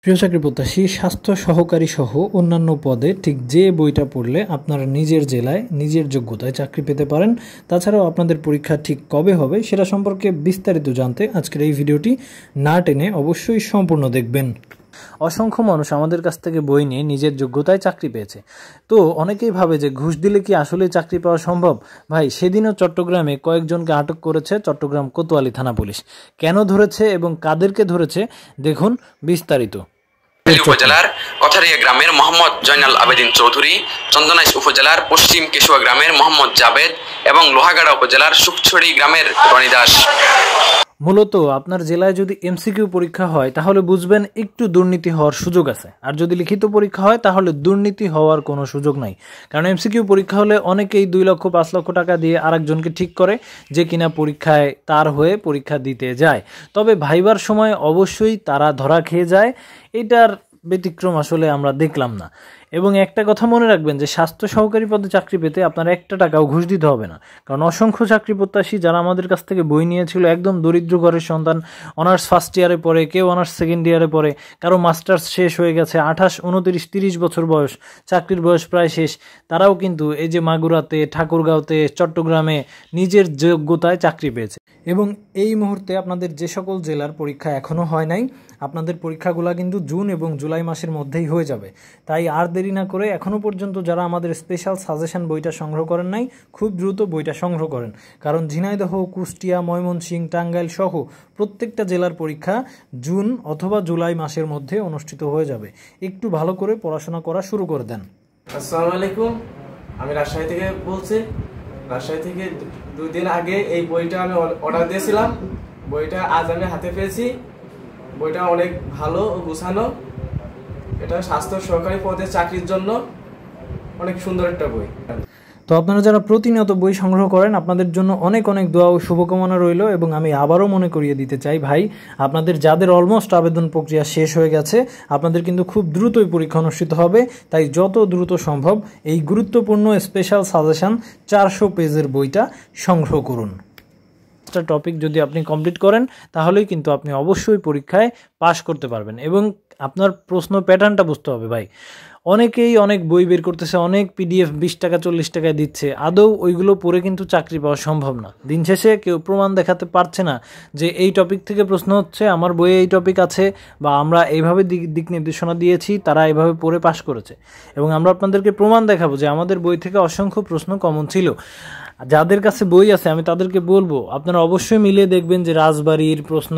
প্রিয় চাকরি প্রত্যাশী, স্বাস্থ্য সহকারী সহ অন্যান্য পদে ঠিক যে বইটা পড়লে আপনারা নিজের জেলায় নিজের যোগ্যতায় চাকরি পেতে পারেন, তাছাড়াও আপনাদের পরীক্ষা ঠিক কবে হবে সেটা সম্পর্কে বিস্তারিত জানতে আজকের এই ভিডিওটি না টেনে অবশ্যই সম্পূর্ণ দেখবেন। অসংখ্য মানুষ আমাদের কাছ থেকে বই নিয়ে নিজের যোগ্যতায় চাকরি পেয়েছে। তো অনেকেই ভাবে যে ঘুষ দিলে কি আসলে চাকরি পাওয়া সম্ভব? ভাই, সেদিনও চট্টগ্রামে কয়েকজনকে আটক করেছে চট্টগ্রাম কোতোয়ালি থানা পুলিশ। কেন ধরেছে এবং কাদেরকে ধরেছে দেখুন বিস্তারিত। উপজেলার কথারিয়া গ্রামের মোহাম্মদ জয়নাল আবেদিন চৌধুরী, চন্দনাইশ উপজেলার পশ্চিম কেশুয়া গ্রামের মোহাম্মদ জাবেদ এবং লোহাগাড়া উপজেলার সুখছড়ি গ্রামের রনি দাস। মূলত আপনার জেলায় যদি এমসিকিউ পরীক্ষা হয় তাহলে বুঝবেন একটু দুর্নীতি হওয়ার সুযোগ আছে, আর যদি লিখিত পরীক্ষা হয় তাহলে দুর্নীতি হওয়ার কোনো সুযোগ নাই। কারণ এমসিকিউ পরীক্ষা হলে অনেকেই 2 লক্ষ 5 লক্ষ টাকা দিয়ে আরেকজনকে ঠিক করে যে কিনা পরীক্ষায় তার হয়ে পরীক্ষা দিতে যায়। তবে ভাইবার সময় অবশ্যই তারা ধরা খেয়ে যায়, এটার ব্যতিক্রম আসলে আমরা দেখলাম না। এবং একটা কথা মনে রাখবেন যে স্বাস্থ্য সহকারী পদে চাকরি পেতে আপনার 1 টাকাও ঘুষ দিতে হবে না। কারণ অসংখ্য চাকরি প্রত্যাশী যারা আমাদের কাছ থেকে বই নিয়েছিল, একদম দরিদ্র ঘরের সন্তান, অনার্স ফার্স্ট ইয়ারে পড়ে, কেউ অনার্স সেকেন্ড ইয়ারে পড়ে, কারো মাস্টার্স শেষ হয়ে গেছে, 28, 29, 30 বছর বয়স, চাকরির বয়স প্রায় শেষ, তারাও কিন্তু এই যে মাগুরাতে, ঠাকুরগাঁওতে, চট্টগ্রামে নিজের যোগ্যতায় চাকরি পেয়েছে। এবং এই মুহূর্তে আপনাদের যে সকল জেলার পরীক্ষা এখনও হয় নাই, আপনাদের পরীক্ষাগুলো কিন্তু জুন এবং জুলাই মাসের মধ্যেই হয়ে যাবে। তাই আর দেরি না করে এখনও পর্যন্ত যারা আমাদের স্পেশাল সাজেশন বইটা সংগ্রহ করেন নাই, খুব দ্রুত বইটা সংগ্রহ করেন। কারণ ঝিনাইদহ, কুষ্টিয়া, ময়মনসিংহ, টাঙ্গাইল সহ প্রত্যেকটা জেলার পরীক্ষা জুন অথবা জুলাই মাসের মধ্যে অনুষ্ঠিত হয়ে যাবে। একটু ভালো করে পড়াশোনা করা শুরু করে দেন। আসসালামু আলাইকুম, আমি রাজশাহী থেকে বলছি। রাজশাহী থেকে 2 দিন আগে এই বইটা আমি অর্ডার দিয়েছিলাম। বইটা আজ আমি হাতে পেয়েছি। বইটা অনেক ভালো ও গুছানো। এটা স্বাস্থ্য সহকারী পদে চাকরির জন্য অনেক সুন্দর একটা বই। তো আপনারা যারা প্রতিনিয়ত বই সংগ্রহ করেন, আপনাদের জন্য অনেক অনেক দোয়া ও শুভকামনা রইল। এবং আমি আবারও মনে করিয়ে দিতে চাই ভাই, আপনাদের যাদের অলমোস্ট আবেদন প্রক্রিয়া শেষ হয়ে গেছে, আপনাদের কিন্তু খুব দ্রুতই পরীক্ষা অনুষ্ঠিত হবে। তাই যত দ্রুত সম্ভব এই গুরুত্বপূর্ণ স্পেশাল সাজেশন 400 পেজের বইটা সংগ্রহ করুন। টপিক যদি আপনি কমপ্লিট করেন তাহলেই কিন্তু আপনি অবশ্যই পরীক্ষায় পাশ করতে পারবেন। এবং আপনার প্রশ্ন প্যাটার্নটা বুঝতে হবে ভাই। অনেকেই অনেক বই বের করতেছে, অনেক পিডিএফ 20 টাকা 40 টাকায় দিচ্ছে, আদৌ ওইগুলো পড়ে কিন্তু চাকরি পাওয়া সম্ভব না। দিন শেষে কেউ প্রমাণ দেখাতে পারছে না যে এই টপিক থেকে প্রশ্ন হচ্ছে, আমার বইয়ে এই টপিক আছে, বা আমরা এইভাবে দিক নির্দেশনা দিয়েছি, তারা এইভাবে পড়ে পাশ করেছে। এবং আমরা আপনাদেরকে প্রমাণ দেখাবো যে আমাদের বই থেকে অসংখ্য প্রশ্ন কমন ছিল। যাদের কাছে বই আছে আমি তাদেরকে বলবো আপনারা অবশ্যই মিলিয়ে দেখবেন যে রাজবাড়ির প্রশ্ন,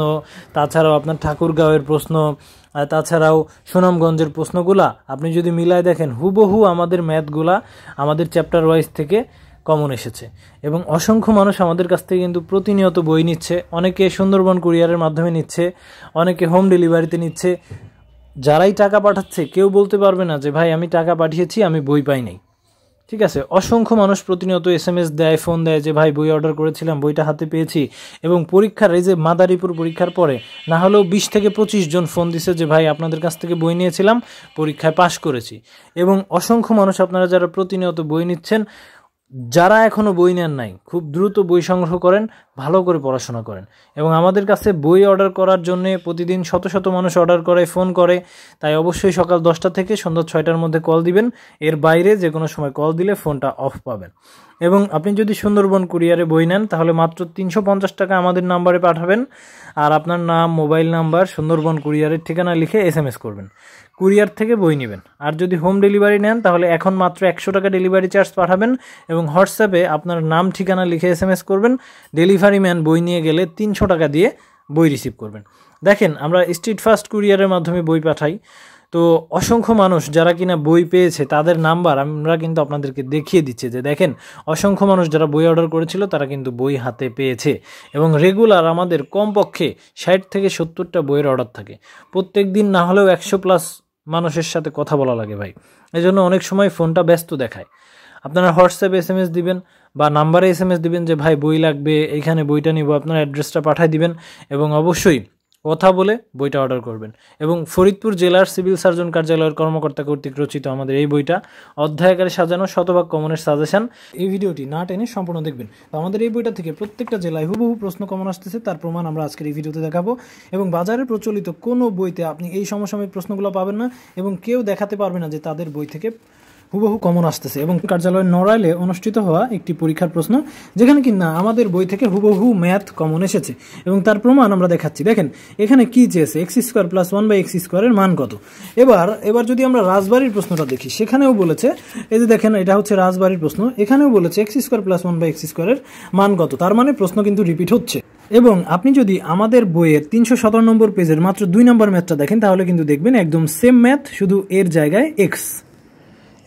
তাছাড়াও আপনার ঠাকুরগাঁওয়ের প্রশ্ন, তাছাড়াও সুনামগঞ্জের প্রশ্নগুলা আপনি যদি মিলায় দেখেন, হুবহু আমাদের ম্যাথগুলা আমাদের চ্যাপ্টার ওয়াইজ থেকে কমন এসেছে। এবং অসংখ্য মানুষ আমাদের কাছ থেকে কিন্তু প্রতিনিয়ত বই নিচ্ছে। অনেকে সুন্দরবন কুরিয়ারের মাধ্যমে নিচ্ছে, অনেকে হোম ডেলিভারিতে নিচ্ছে। যারাই টাকা পাঠাচ্ছে কেউ বলতে পারবে না যে ভাই আমি টাকা পাঠিয়েছি, আমি বই পাই নাই। ঠিক আছে, অসংখ্য মানুষ প্রতিনিয়ত SMS দেয়, ফোন দেয় যে ভাই বই অর্ডার করেছিলাম, বইটা হাতে পেয়েছি। এবং পরীক্ষার এই যে মাদারীপুর পরীক্ষার পরে না হলেও 20 থেকে 25 জন ফোন দিছে যে ভাই আপনাদের কাছ থেকে বই নিয়েছিলাম, পরীক্ষায় পাশ করেছি। এবং অসংখ্য মানুষ আপনারা যারা প্রতিনিয়ত বই নিচ্ছেন, যারা এখনও বই নেন নাই, খুব দ্রুত বই সংগ্রহ করেন, ভালো করে পড়াশোনা করেন। এবং আমাদের কাছে বই অর্ডার করার জন্য প্রতিদিন শত শত মানুষ অর্ডার করে, ফোন করে। তাই অবশ্যই সকাল 10টা থেকে সন্ধ্যা 6টার মধ্যে কল দিবেন। এর বাইরে যে কোনো সময় কল দিলে ফোনটা অফ পাবেন। এবং আপনি যদি সুন্দরবন কুরিয়ারে বই নেন তাহলে মাত্র 350 টাকা আমাদের নাম্বারে পাঠাবেন, আর আপনার নাম, মোবাইল নাম্বার, সুন্দরবন কুরিয়ারের ঠিকানা লিখে SMS করবেন। কুরিয়ার থেকে বই নেবেন। আর যদি হোম ডেলিভারি নেন তাহলে এখন মাত্র 100 টাকা ডেলিভারি চার্জ পাঠাবেন এবং হোয়াটসঅ্যাপে আপনার নাম, ঠিকানা লিখে SMS করবেন। ডেলিভারি ম্যান বই নিয়ে গেলে 300 টাকা দিয়ে বই রিসিভ করবেন। দেখেন, আমরা স্ট্রিট ফাস্ট কুরিয়ারের মাধ্যমে বই পাঠাই। তো অসংখ্য মানুষ যারা কিনা বই পেয়েছে তাদের নাম্বার আমরা কিন্তু আপনাদেরকে দেখিয়ে দিচ্ছি যে দেখেন, অসংখ্য মানুষ যারা বই অর্ডার করেছিল তারা কিন্তু বই হাতে পেয়েছে। এবং রেগুলার আমাদের কমপক্ষে 60 থেকে 70টা বইয়ের অর্ডার থাকে। প্রত্যেক দিন না হলেও 100+ মানুষের সাথে কথা বলা লাগে ভাই। এই জন্য অনেক সময় ফোনটা ব্যস্ত দেখায়। আপনারা হোয়াটসঅ্যাপে SMS দিবেন বা নাম্বারে SMS দিবেন যে ভাই বই লাগবে, এইখানে বইটা নিব, আপনার অ্যাড্রেসটা পাঠিয়ে দিবেন। এবং অবশ্যই কথা বলে বইটা অর্ডার করবেন। এবং ফরিদপুর জেলার সিভিল সার্জন কার্যালয়ের কর্মকর্তা কর্তৃক রচিত আমাদের এই বইটা অধ্যায় আকারে সাজানো শতভাগ কমনের সাজেশন। এই ভিডিওটি না টেনে সম্পূর্ণ দেখবেন। তো আমাদের এই বইটা থেকে প্রত্যেকটা জেলায় হুবহু প্রশ্ন কমন আসতেছে, তার প্রমাণ আমরা আজকের এই ভিডিওতে দেখাবো। এবং বাজারে প্রচলিত কোনো বইতে আপনি এই সমসাময়িক প্রশ্নগুলো পাবেন না এবং কেউ দেখাতে পারবে না যে তাদের বই থেকে হুবহু কমন আসতেছে। এবং কার্যালয়ের নড়াইলে অনুষ্ঠিত হওয়া একটি পরীক্ষার প্রশ্ন, যেখানে কিনা আমাদের বই থেকে হুবহু ম্যাথ কমন এসেছে এবং তার প্রমাণ আমরা দেখাচ্ছি। দেখেন এখানে কি চেয়েছে, x² + 1/x² এর মান কত। এবার যদি আমরা রাজবাড়ির প্রশ্নটা দেখি, সেখানেও বলেছে, এই যে দেখেন এটা হচ্ছে রাজবাড়ির প্রশ্ন, এখানেও বলেছে x² + 1/x² এর মান কত। তার মানে প্রশ্ন কিন্তু রিপিট হচ্ছে। এবং আপনি যদি আমাদের বইয়ের 317 নম্বর পেজের মাত্র 2 নম্বর ম্যাথটা দেখেন, তাহলে কিন্তু দেখবেন একদম সেম ম্যাথ, শুধু এর জায়গায় এক্স।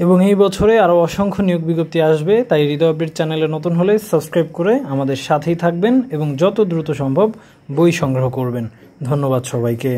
এবং এই বছরে আরও অসংখ্য নিয়োগ বিজ্ঞপ্তি আসবে, তাই হৃদয় আপডেট চ্যানেলে নতুন হলে সাবস্ক্রাইব করে আমাদের সাথেই থাকবেন এবং যত দ্রুত সম্ভব বই সংগ্রহ করবেন। ধন্যবাদ সবাইকে।